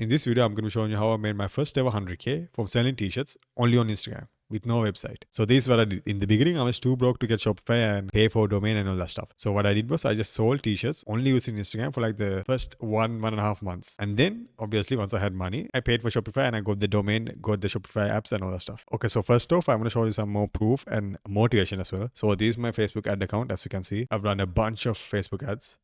In this video, I'm going to be showing you how I made my first ever 100K from selling t-shirts only on Instagram with no website. So this is what I did. In the beginning, I was too broke to get Shopify and pay for domain and all that stuff. So what I did was I just sold t-shirts only using Instagram for like the first 1.5 months. And then obviously once I had money, I paid for Shopify and I got the domain, got the Shopify apps and all that stuff. Okay, so first off, I'm going to show you some more proof and motivation as well. So this is my Facebook ad account. As you can see, I've run a bunch of Facebook ads.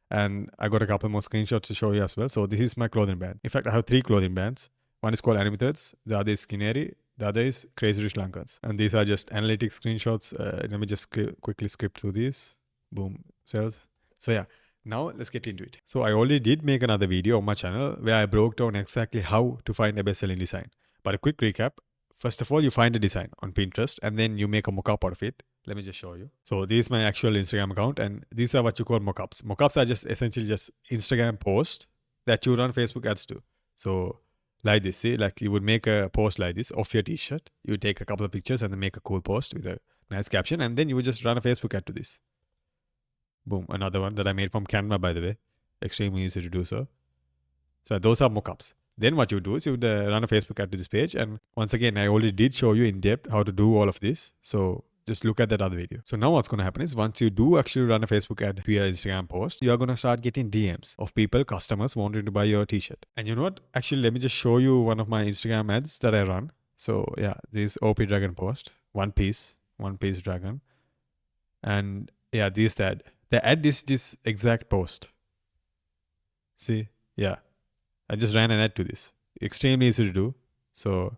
And I got a couple more screenshots to show you as well. So this is my clothing brand. In fact, I have 3 clothing brands. One is called Anime Threads, the other is Skinnery, the other is Crazy Rich Lankans. And these are just analytics screenshots. Let me just quickly script through these. Boom, sales. So yeah, now let's get into it. So I already did make another video on my channel where I broke down exactly how to find a best-selling design. But a quick recap. First of all, you find a design on Pinterest and then you make a mock-up out of it. Let me just show you. So this is my actual Instagram account and these are what you call mockups. Mockups are just essentially just Instagram posts that you run Facebook ads to. So like this, see, like you would make a post like this of your t-shirt. You would take a couple of pictures and then make a cool post with a nice caption and then you would just run a Facebook ad to this. Boom, another one that I made from Canva, by the way. Extremely easy to do so. So those are mockups. Then what you do is you would run a Facebook ad to this page. And once again, I already did show you in depth how to do all of this. So just look at that other video. So now what's going to happen is once you do actually run a Facebook ad to your Instagram post, you're going to start getting DMs of people, customers wanting to buy your t-shirt. And you know what? Actually, let me just show you one of my Instagram ads that I run. So yeah, this OP Dragon post, one piece dragon. And yeah, this ad. The ad is this exact post. See? Yeah. I just ran an ad to this. Extremely easy to do. So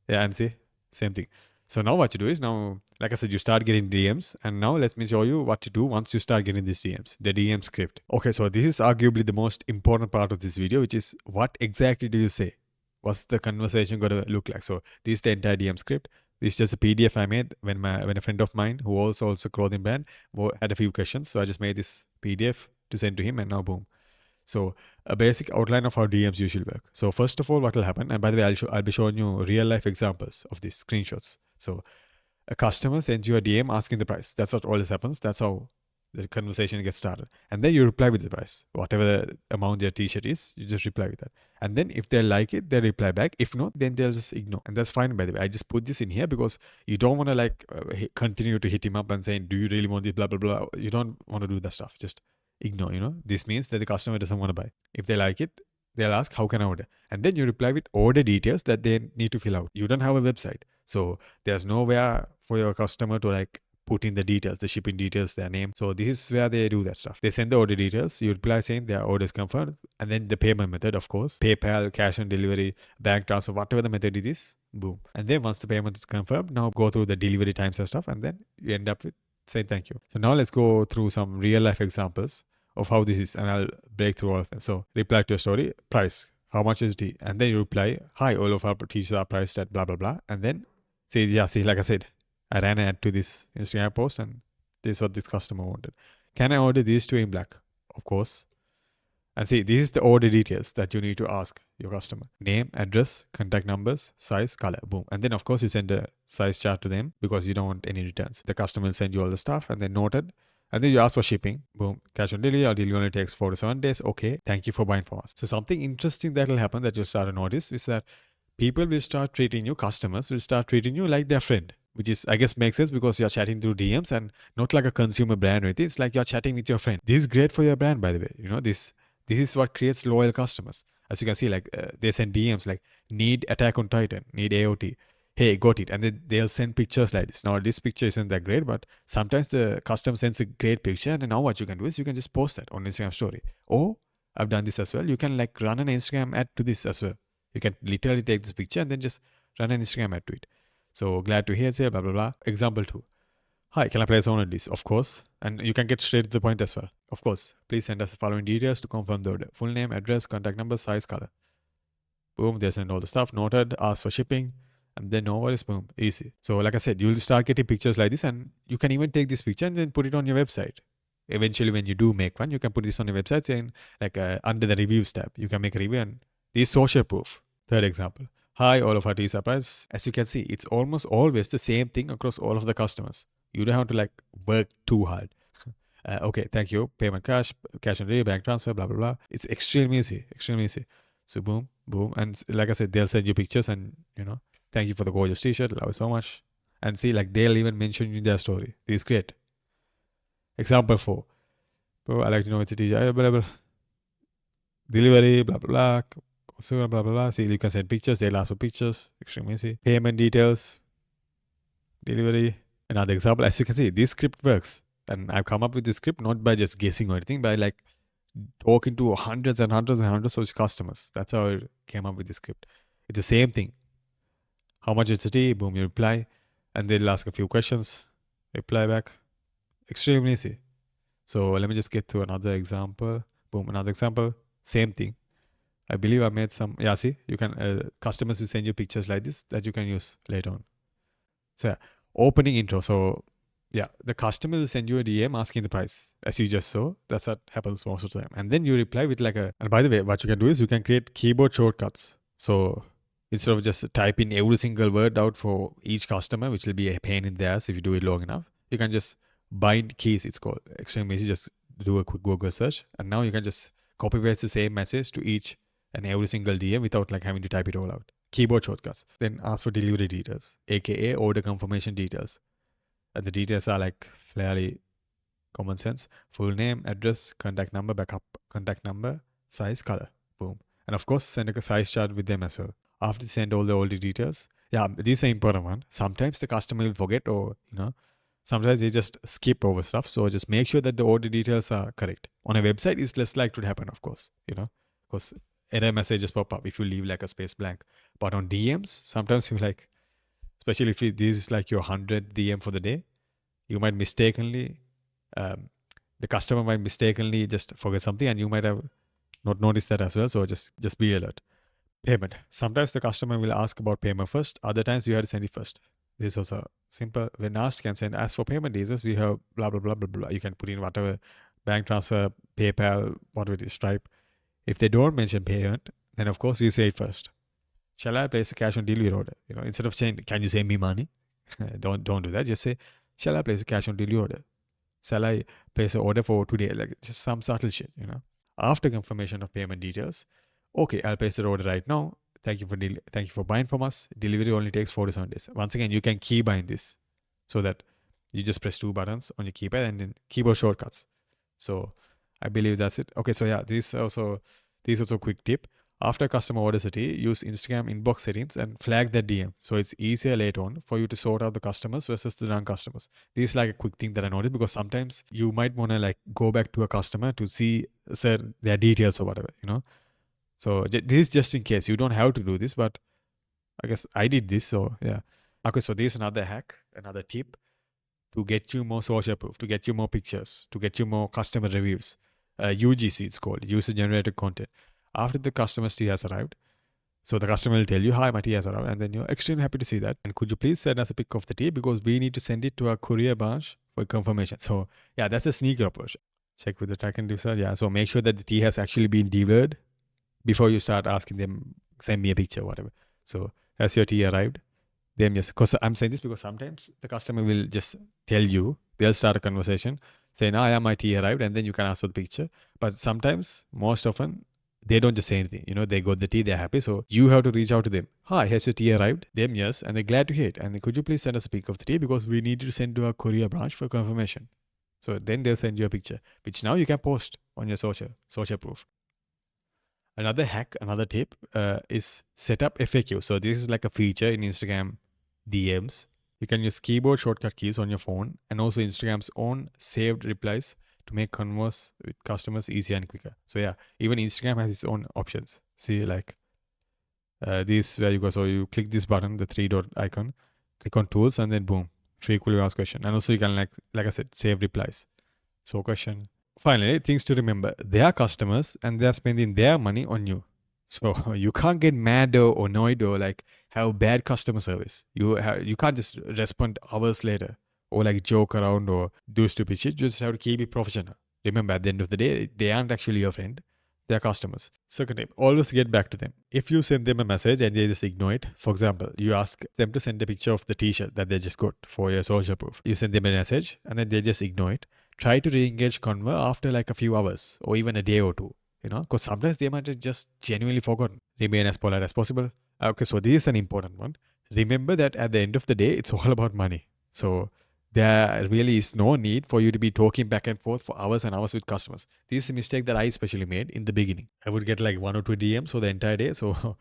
yeah, and see, same thing. So now what you do is now, like I said, you start getting DMs. And now let me show you what to do once you start getting these DMs, the DM script. Okay, so this is arguably the most important part of this video, which is what exactly do you say? What's the conversation going to look like? So this is the entire DM script. This is just a PDF I made when a friend of mine who also a clothing brand had a few questions. So I just made this PDF to send to him and now boom. So a basic outline of how DMs usually work. So first of all, what will happen, and by the way, I'll be showing you real life examples of these screenshots. So a customer sends you a DM asking the price. That's what always happens. That's how the conversation gets started. And then you reply with the price. Whatever the amount their t-shirt is, you just reply with that. And then if they like it, they reply back. If not, then they'll just ignore. And that's fine, by the way. I just put this in here because you don't want to continue to hit him up and saying, do you really want this, blah, blah, blah. You don't want to do that stuff. Just ignore, this means that the customer doesn't want to buy. If they like it, they'll ask, how can I order? And then you reply with order details that they need to fill out. You don't have a website. So there's nowhere for your customer to put in the details, the shipping details, their name. So this is where they do that stuff. They send the order details. You reply saying their order is confirmed. And then the payment method, of course, PayPal, cash on delivery, bank transfer, whatever the method it is, boom. And then once the payment is confirmed, now go through the delivery times and stuff. And then you end up with say thank you. So now let's go through some real life examples of how this is and I'll break through all of them. So reply to a story, price, how much is tea? And then you reply, hi, all of our t-shirts are priced at blah, blah, blah. And then say, yeah, see, like I said, I ran an ad to this Instagram post and this is what this customer wanted. Can I order these two in black? Of course. And see, this is the order details that you need to ask your customer. Name, address, contact numbers, size, color, boom. And then of course you send a size chart to them because you don't want any returns. The customer will send you all the stuff and then noted. And then you ask for shipping, boom, cash on delivery. Our delivery only takes 4 to 7 days. Okay, thank you for buying from us. So something interesting that will happen that you'll start to notice is that people will start treating you, customers will start treating you like their friend. Which is, I guess, makes sense because you're chatting through DMs and not like a consumer brand or anything. It's like you're chatting with your friend. This is great for your brand, by the way. This is what creates loyal customers. As you can see, they send DMs like need Attack on Titan, need AOT. Hey, got it. And then they'll send pictures like this. Now, this picture isn't that great, but sometimes the customer sends a great picture. And now what you can do is you can just post that on Instagram story. Or I've done this as well. You can run an Instagram ad to this as well. You can literally take this picture and then just run an Instagram ad to it. So glad to hear, say, blah, blah, blah. Example 2. Hi, can I place on this? Of course. And you can get straight to the point as well. Of course. Please send us the following details to confirm the order. Full name, address, contact number, size, color. Boom, they send all the stuff. Noted, ask for shipping. And then no worries, boom, easy. So like I said, you'll start getting pictures like this and you can even take this picture and then put it on your website. Eventually, when you do make one, you can put this on your website saying under the reviews tab, you can make a review and this is social proof. Third example. Hi, all of our teas are priced. As you can see, it's almost always the same thing across all of the customers. You don't have to work too hard. Okay, thank you. Payment cash on delivery, bank transfer, blah, blah, blah. It's extremely easy, extremely easy. So boom, boom. And like I said, they'll send you pictures and, thank you for the gorgeous t-shirt. Love it so much. And see, like they'll even mention you in their story. This is great. Example 4. Bro, I like to know it's a t-shirt. Blah, blah, blah. Delivery, blah, blah, blah. So, blah, blah, blah. See, you can send pictures. They'll ask for pictures. Extremely easy. Payment details. Delivery. Another example. As you can see, this script works. And I've come up with this script not by just guessing or anything, by like talking to hundreds and hundreds and hundreds of customers. That's how I came up with this script. It's the same thing. How much is the tea? Boom, you reply. And they'll ask a few questions. Reply back. Extremely easy. So let me just get to another example. Boom, another example. Same thing. I believe I made some. Yeah, see, you can, customers will send you pictures like this that you can use later on. So yeah, opening intro. So yeah, the customer will send you a DM asking the price. As you just saw, that's what happens most of the time. And then you reply with like and by the way, what you can do is you can create keyboard shortcuts. So instead of just typing every single word out for each customer, which will be a pain in the ass if you do it long enough, you can just bind keys, it's called. Extremely easy. Just do a quick Google search. And now you can just copy paste the same message to each and every single DM without like having to type it all out. Keyboard shortcuts. Then ask for delivery details, aka order confirmation details. And the details are like fairly common sense. Full name, address, contact number, backup contact number, size, color. Boom. And of course, send a size chart with them as well. After you send all the details, yeah, this is an important one. Sometimes the customer will forget or, sometimes they just skip over stuff. So just make sure that the order details are correct. On a website, it's less likely to happen, of course, because error messages pop up if you leave like a space blank. But on DMs, sometimes you like, especially if this is like your 100th DM for the day, you might mistakenly, the customer might mistakenly just forget something and you might have not noticed that as well. So just be alert. Payment. Sometimes the customer will ask about payment first. Other times you have to send it first. This was a simple, when asked, can send, ask for payment details. We have blah, blah, blah, blah, blah. You can put in whatever, bank transfer, PayPal, whatever it is, Stripe. If they don't mention payment, then of course you say it first. Shall I place a cash on delivery order? Instead of saying, can you send me money? don't do that. Just say, shall I place a cash on delivery order? Shall I place an order for today? Like just some subtle shit, After confirmation of payment details, okay, I'll place the order right now. Thank you for buying from us. Delivery only takes 4 to 7 days. Once again, you can key bind this so that you just press 2 buttons on your keypad and then keyboard shortcuts. So I believe that's it. Okay, so yeah, this is also a quick tip. After customer orders a tea, use Instagram inbox settings and flag that DM. So it's easier later on for you to sort out the customers versus the non-customers. This is like a quick thing that I noticed because sometimes you might want to like go back to a customer to see their details or whatever, So this is just in case. You don't have to do this, but I guess I did this. So yeah. Okay, so this is another hack, another tip to get you more social proof, to get you more pictures, to get you more customer reviews. UGC it's called, user generated content. After the customer's tea has arrived, so the customer will tell you, hi, my tea has arrived, and then you're extremely happy to see that. And could you please send us a pic of the tea because we need to send it to our courier branch for confirmation. So yeah, that's a sneaker approach. Check with the track and user. Yeah, so make sure that the tea has actually been delivered before you start asking them, send me a picture, whatever. So has your tea arrived? Them just, because I'm saying this because sometimes the customer will just tell you, they'll start a conversation saying, yeah, my tea arrived, and then you can ask for the picture. But sometimes, most often, they don't just say anything. They got the tea, they're happy. So you have to reach out to them. Hi, has your tea arrived? Them, yes. And they're glad to hear it. And could you please send us a pic of the tea because we need to send to our courier branch for confirmation. So then they'll send you a picture, which now you can post on your social proof. Another hack, another tip is set up FAQ. So this is like a feature in Instagram DMs. You can use keyboard shortcut keys on your phone and also Instagram's own saved replies to make converse with customers easier and quicker. So yeah, even Instagram has its own options. See, like this where you go. So you click this button, the 3-dot icon, click on tools, and then boom, frequently asked question. And also you can like I said, save replies. So question. Finally, things to remember. They are customers and they are spending their money on you. So you can't get mad or annoyed or like have bad customer service. You can't just respond hours later or like joke around or do stupid shit. You just have to keep it professional. Remember, at the end of the day, they aren't actually your friend. They're customers. Second tip, always get back to them. If you send them a message and they just ignore it, for example, you ask them to send a picture of the t-shirt that they just got for your social proof. You send them a message and then they just ignore it. Try to re-engage convo after like a few hours or even a day or two. because sometimes they might have just genuinely forgotten. Remain as polite as possible. Okay, so this is an important one. Remember that at the end of the day, it's all about money. So there really is no need for you to be talking back and forth for hours and hours with customers. This is a mistake that I especially made in the beginning. I would get like 1 or 2 DMs for the entire day. So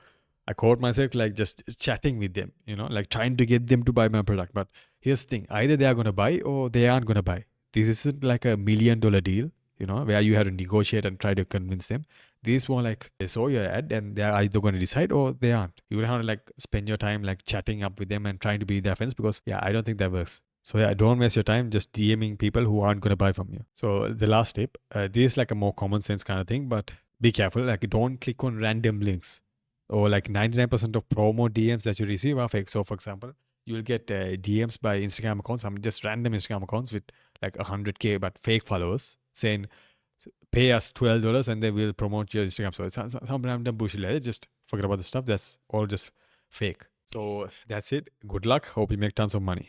I caught myself like just chatting with them, like trying to get them to buy my product. But here's the thing, either they are going to buy or they aren't going to buy. This isn't like $1 million deal, where you have to negotiate and try to convince them. This is more like they saw your ad and they're either going to decide or they aren't. You will have to like spend your time like chatting up with them and trying to be their friends, because I don't think that works. So don't waste your time just DMing people who aren't going to buy from you. So the last tip, this is like a more common sense kind of thing, but be careful. Like don't click on random links, or like 99% of promo DMs that you receive are fake. So for example, you will get DMs by Instagram accounts, some just random Instagram accounts with like 100K but fake followers saying, pay us $12 and then we'll promote your Instagram. So it's some random bullshit. Just forget about the stuff. That's all just fake. So that's it. Good luck. Hope you make tons of money.